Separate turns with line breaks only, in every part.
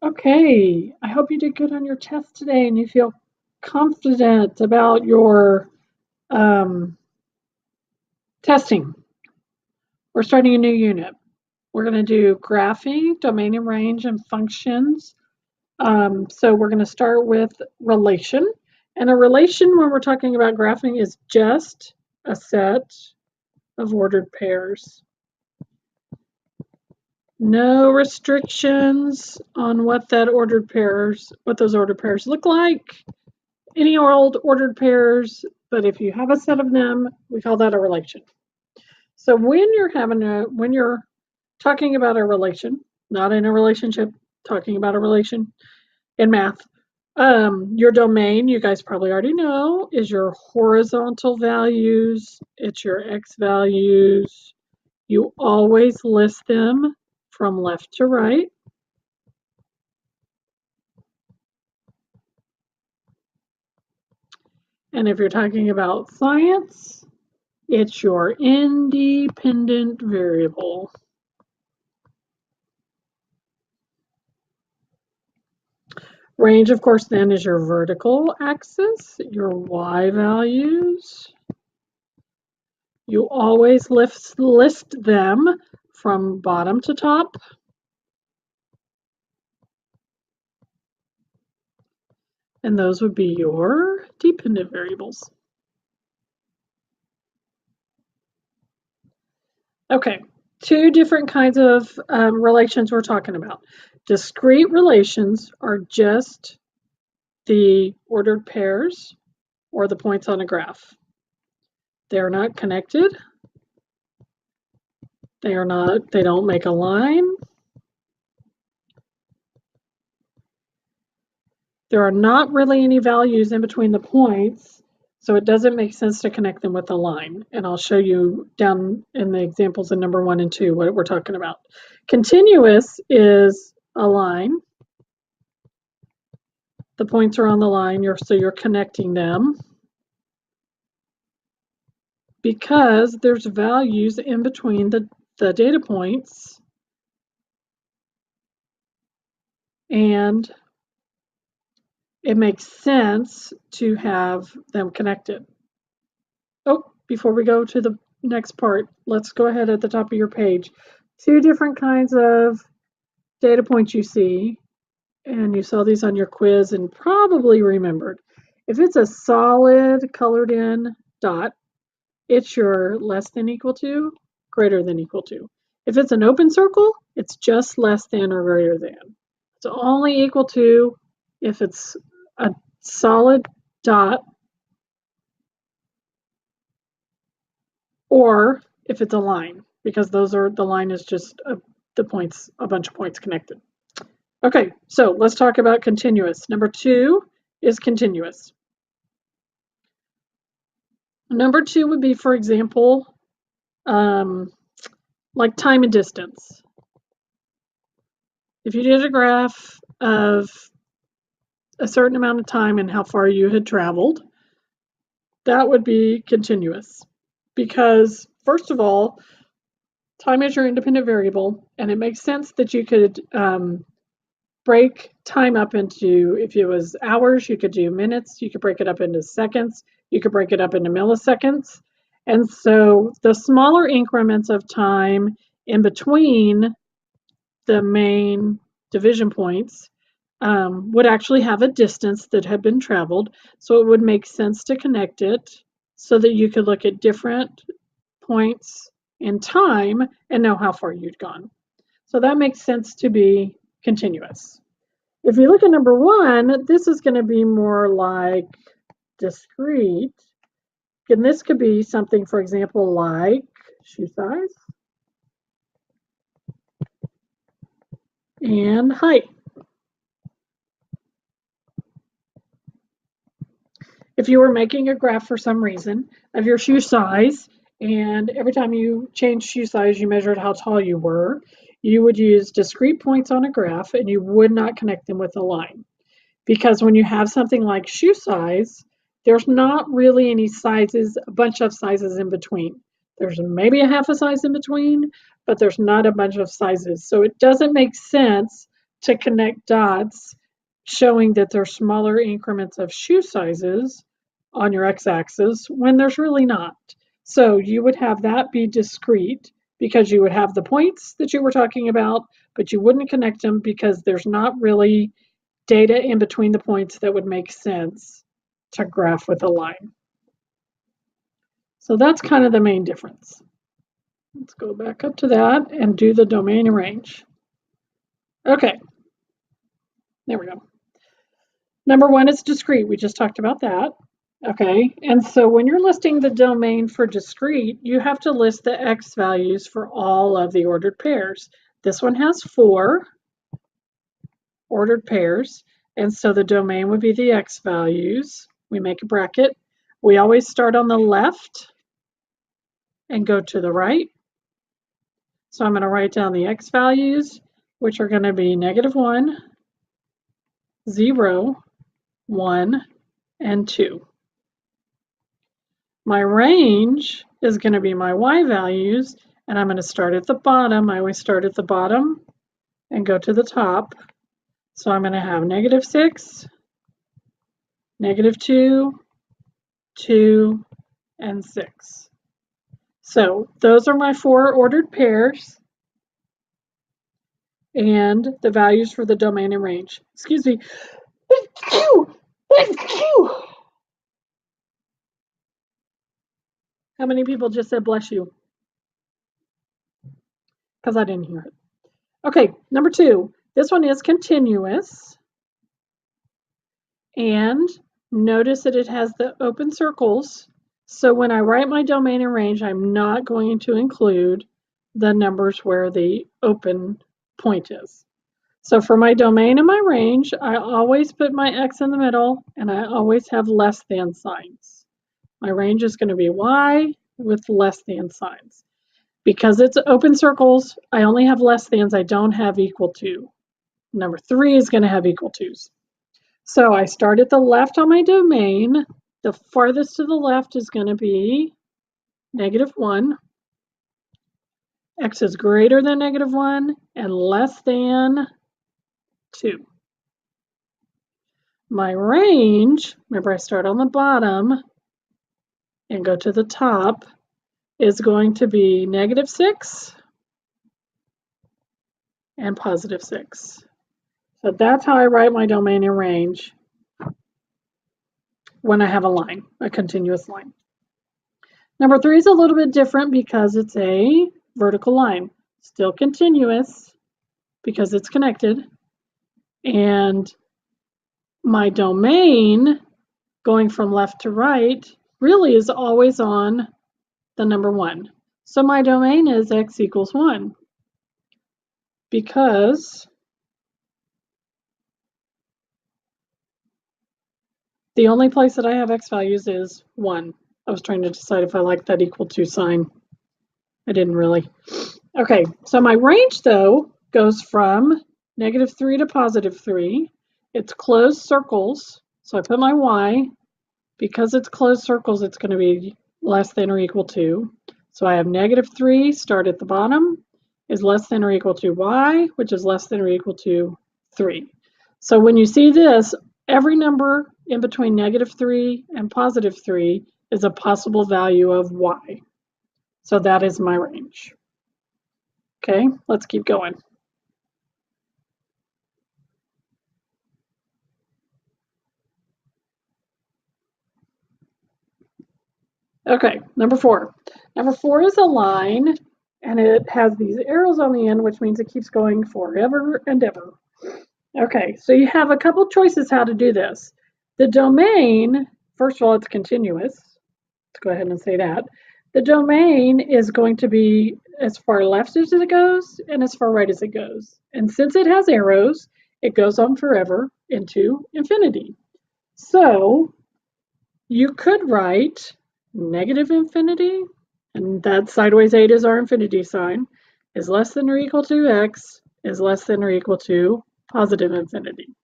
Okay, I hope you did good on your test today and you feel confident about your um, testing. We're starting a new unit. We're going to do graphing, domain and range, and functions. So we're going to start with relation. And a relation, when we're talking about graphing, is just a set of ordered pairs. No restrictions on what those ordered pairs look like. Any old ordered pairs, but if you have a set of them, we call that a relation. So when you're talking about a relation, not in a relationship, talking about a relation in math, your domain, you guys probably already know, is your horizontal values. It's your x values. You always list them from left to right. And if you're talking about science, it's your independent variable. Range, of course, then is your vertical axis, your y values. You always list them from bottom to top. And those would be your dependent variables. Okay, two different kinds of relations we're talking about. Discrete relations are just the ordered pairs or the points on a graph. They're not connected. They don't make a line. There are not really any values in between the points, so it doesn't make sense to connect them with a line. And I'll show you down in the examples in number 1 and 2 what we're talking about. Continuous is a line. The points are on the line, so you're connecting them because there's values in between the data points, and it makes sense to have them connected. Oh, before we go to the next part, let's go ahead at the top of your page. Two different kinds of data points you see, and you saw these on your quiz and probably remembered. If it's a solid colored in dot, it's your less than equal to, greater than equal to. If it's an open circle, it's just less than or greater than. It's only equal to if it's a solid dot or if it's a line, because the line is just the points, a bunch of points connected. Okay, so let's talk about continuous. Number 2 is continuous. Number 2 would be, for example, like time and distance. If you did a graph of a certain amount of time and how far you had traveled, that would be continuous. Because, first of all, time is your independent variable, and it makes sense that you could break time up into, if it was hours, you could do minutes, you could break it up into seconds, you could break it up into milliseconds. And so the smaller increments of time in between the main division points would actually have a distance that had been traveled. So it would make sense to connect it so that you could look at different points in time and know how far you'd gone. So that makes sense to be continuous. If you look at number 1, this is going to be more like discrete. And this could be something, for example, like shoe size and height. If you were making a graph for some reason of your shoe size, and every time you changed shoe size, you measured how tall you were, you would use discrete points on a graph and you would not connect them with a line. Because when you have something like shoe size, there's not really any sizes, a bunch of sizes in between. There's maybe a half a size in between, but there's not a bunch of sizes. So it doesn't make sense to connect dots showing that there's smaller increments of shoe sizes on your x-axis when there's really not. So you would have that be discrete because you would have the points that you were talking about, but you wouldn't connect them because there's not really data in between the points that would make sense to graph with a line. So that's kind of the main difference. Let's go back up to that and do the domain and range. Okay, there we go. Number one is discrete. We just talked about that. Okay, and so when you're listing the domain for discrete, you have to list the x values for all of the ordered pairs. This one has 4 ordered pairs, and so the domain would be the x values. We make a bracket. We always start on the left and go to the right. So I'm going to write down the x values, which are going to be -1, 0, 1, and 2. My range is going to be my y values, and I'm going to start at the bottom. I always start at the bottom and go to the top. So I'm going to have -6, -2, 2, and 6. So those are my 4 ordered pairs and the values for the domain and range. Excuse me. How many people just said bless you? Because I didn't hear it. Okay, number 2. This one is continuous. And notice that it has the open circles. So when I write my domain and range, I'm not going to include the numbers where the open point is. So for my domain and my range, I always put my x in the middle, and I always have less than signs. My range is going to be y with less than signs. Because it's open circles, I only have less thans, I don't have equal to. Number 3 is going to have equal tos. So I start at the left on my domain. The farthest to the left is going to be -1. X is greater than -1 and less than 2. My range, remember I start on the bottom and go to the top, is going to be -6 and +6. So that's how I write my domain and range when I have a line, a continuous line. Number 3 is a little bit different because it's a vertical line. Still continuous because it's connected. And my domain going from left to right really is always on the number 1. So my domain is x equals 1 because the only place that I have x values is 1. I was trying to decide if I liked that equal to sign. I didn't really. Okay, so my range though goes from -3 to +3. It's closed circles, so I put my y. Because it's closed circles, it's going to be less than or equal to. So I have -3 start at the bottom is less than or equal to y, which is less than or equal to 3. So when you see this, every number in between -3 and +3 is a possible value of y. So that is my range. Okay, let's keep going. Okay, number 4. Number 4 is a line, and it has these arrows on the end, which means it keeps going forever and ever. Okay, so you have a couple choices how to do this. The domain, first of all, it's continuous. Let's go ahead and say that. The domain is going to be as far left as it goes and as far right as it goes. And since it has arrows, it goes on forever into infinity. So you could write -infinity, and that sideways 8 is our infinity sign, is less than or equal to x is less than or equal to +infinity.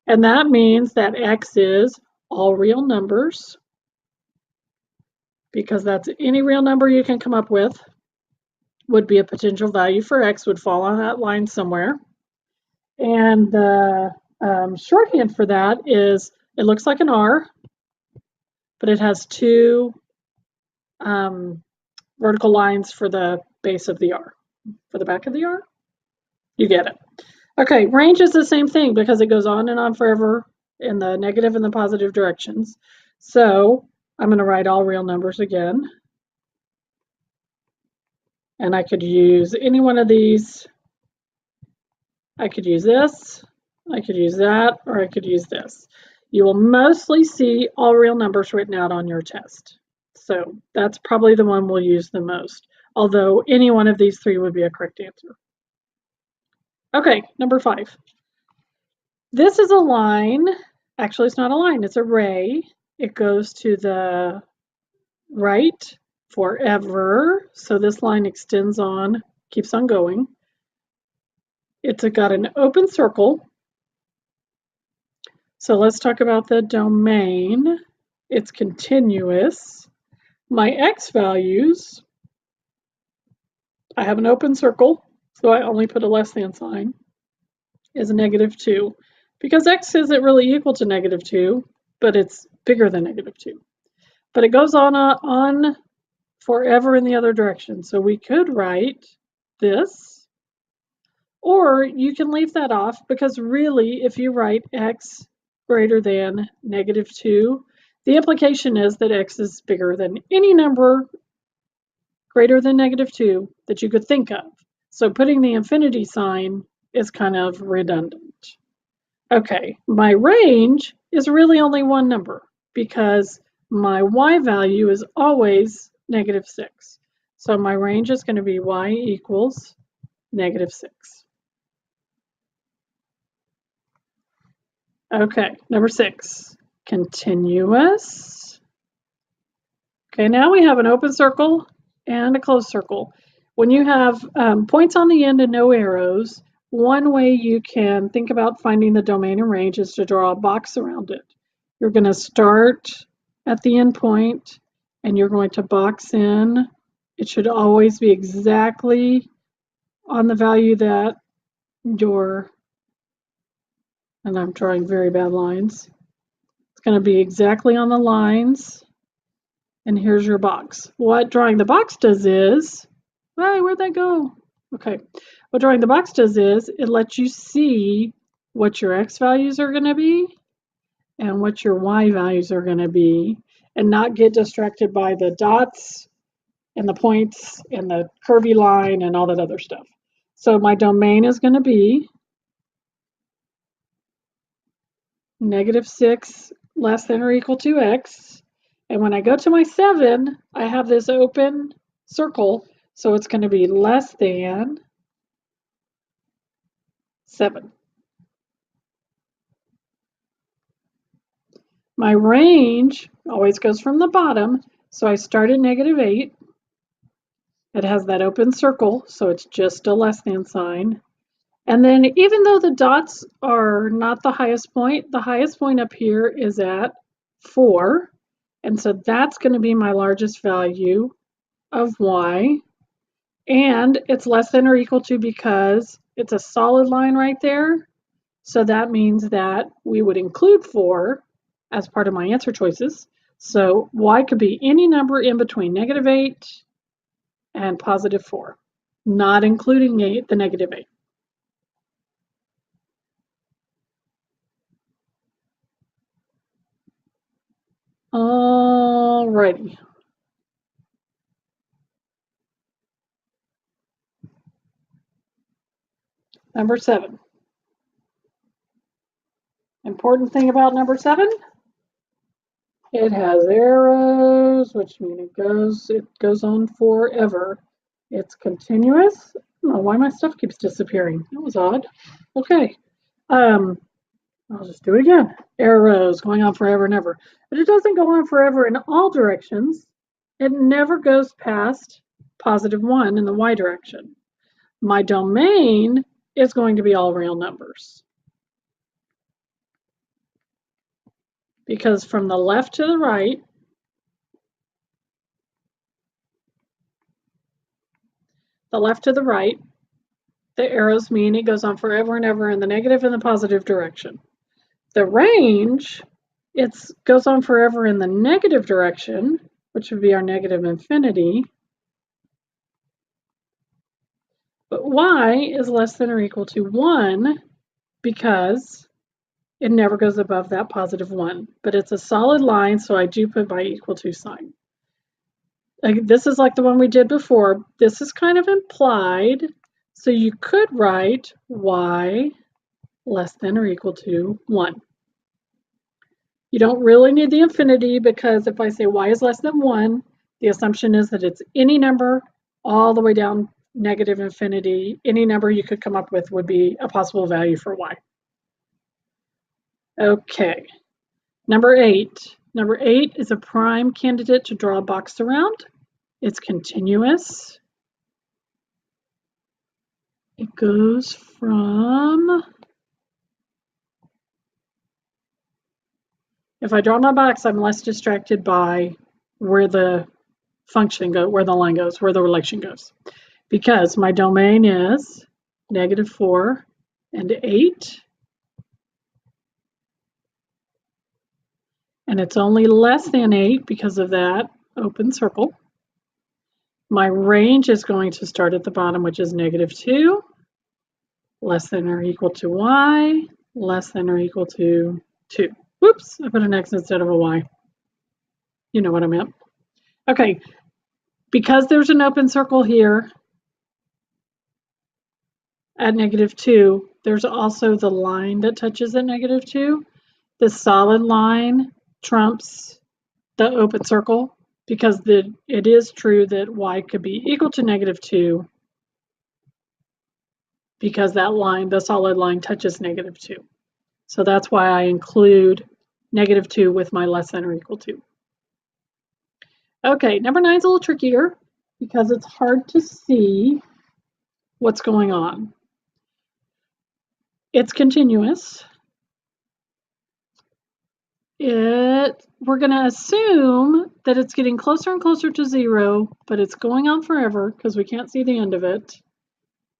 And that means that x is all real numbers, because that's any real number you can come up with would be a potential value for x, would fall on that line somewhere. And the shorthand for that is, it looks like an R, but it has two vertical lines for the base of the R, for the back of the R. You get it. Okay, range is the same thing because it goes on and on forever in the negative and the positive directions. So I'm going to write all real numbers again. And I could use any one of these. I could use this, I could use that, or I could use this. You will mostly see all real numbers written out on your test. So that's probably the one we'll use the most, although any one of these three would be a correct answer. Okay, number 5. This is a line. Actually, it's not a line, it's a ray. It goes to the right forever. So this line extends on, keeps on going. It's got an open circle. So let's talk about the domain. It's continuous. My x values, I have an open circle, so I only put a less than sign, is -2. Because x isn't really equal to -2, but it's bigger than -2. But it goes on forever in the other direction. So we could write this, or you can leave that off, because really if you write x greater than -2, the implication is that x is bigger than any number greater than -2 that you could think of. So putting the infinity sign is kind of redundant. Okay, my range is really only one number because my y value is always -6. So my range is going to be y equals -6. Okay, number 6, continuous. Okay, now we have an open circle and a closed circle. When you have points on the end and no arrows, one way you can think about finding the domain and range is to draw a box around it. You're going to start at the end point and you're going to box in. It should always be exactly on the value that your, and I'm drawing very bad lines. It's going to be exactly on the lines. And here's your box. What drawing the box does is, hey, where'd that go? Okay, what drawing the box does is it lets you see what your x values are going to be and what your y values are going to be, and not get distracted by the dots and the points and the curvy line and all that other stuff. So my domain is going to be -6 less than or equal to x. And when I go to my 7, I have this open circle, so it's going to be less than 7. My range always goes from the bottom, so I start at -8. It has that open circle, so it's just a less than sign. And then even though the dots are not the highest point up here is at 4. And so that's going to be my largest value of y. And it's less than or equal to because it's a solid line right there. So that means that we would include 4 as part of my answer choices. So y could be any number in between -8 and +4, not including the -8. Alrighty. Number 7. Important thing about number 7, it has arrows, which mean it goes on forever. It's continuous. I don't know why my stuff keeps disappearing. That was odd. Okay. I'll just do it again. Arrows going on forever and ever. But it doesn't go on forever in all directions. It never goes past +1 in the y direction. My domain is going to be all real numbers. Because from the left to the right, The arrows mean it goes on forever and ever in the negative and the positive direction. The range, it goes on forever in the negative direction, which would be our negative infinity. But y is less than or equal to 1 because it never goes above that positive 1. But it's a solid line, so I do put my equal to sign. This is like the one we did before. This is kind of implied, so you could write y less than or equal to 1. You don't really need the infinity because if I say y is less than 1, the assumption is that it's any number all the way down negative infinity. Any number you could come up with would be a possible value for y. Okay, number 8. Number 8 is a prime candidate to draw a box around. It's continuous. It goes from, if I draw my box, I'm less distracted by where the function goes, where the line goes, where the relation goes. Because my domain is -4 and 8. And it's only less than 8 because of that open circle. My range is going to start at the bottom, which is -2, less than or equal to y, less than or equal to 2. Whoops, I put an X instead of a Y. You know what I meant. Okay, because there's an open circle here at -2, there's also the line that touches at -2. The solid line trumps the open circle because it is true that y could be equal to -2 because that line, the solid line, touches -2. So that's why I include -2 with my less than or equal to. Okay, number 9 is a little trickier because it's hard to see what's going on. It's continuous. We're going to assume that it's getting closer and closer to 0, but it's going on forever because we can't see the end of it.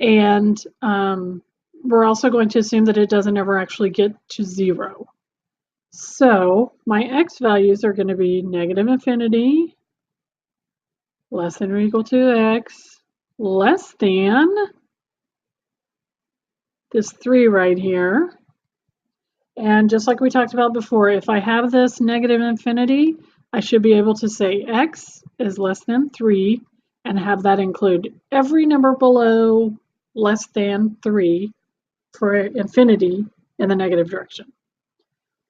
And we're also going to assume that it doesn't ever actually get to 0. So my x values are going to be -infinity, less than or equal to x, less than this 3 right here. And just like we talked about before, if I have this -infinity, I should be able to say x is less than 3 and have that include every number below less than 3 for infinity in the negative direction.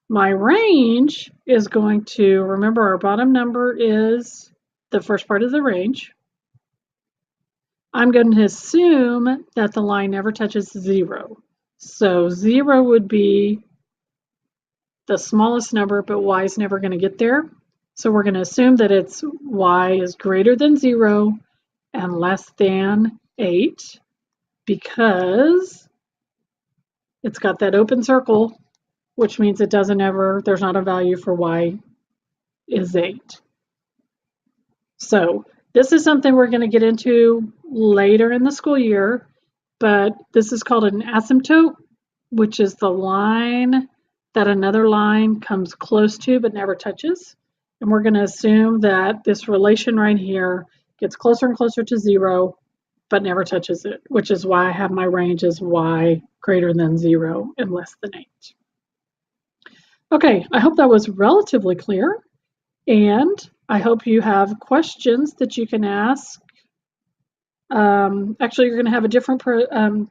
My range is going to, remember our bottom number is the first part of the range. I'm going to assume that the line never touches 0. So 0 would be the smallest number, but y is never going to get there. So we're going to assume that it's y is greater than 0 and less than 8 because it's got that open circle, which means it doesn't ever, there's not a value for y is 8. So this is something we're going to get into later in the school year, but this is called an asymptote, which is the line that another line comes close to but never touches. And we're going to assume that this relation right here gets closer and closer to 0 but never touches it, which is why I have my range as y greater than 0 and less than 8. Okay, I hope that was relatively clear, and I hope you have questions that you can ask. Actually, you're going to have a different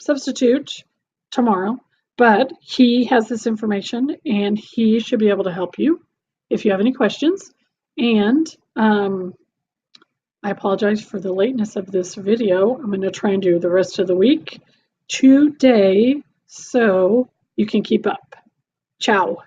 substitute tomorrow, but he has this information and he should be able to help you if you have any questions. And I apologize for the lateness of this video. I'm going to try and do the rest of the week today so you can keep up. Ciao.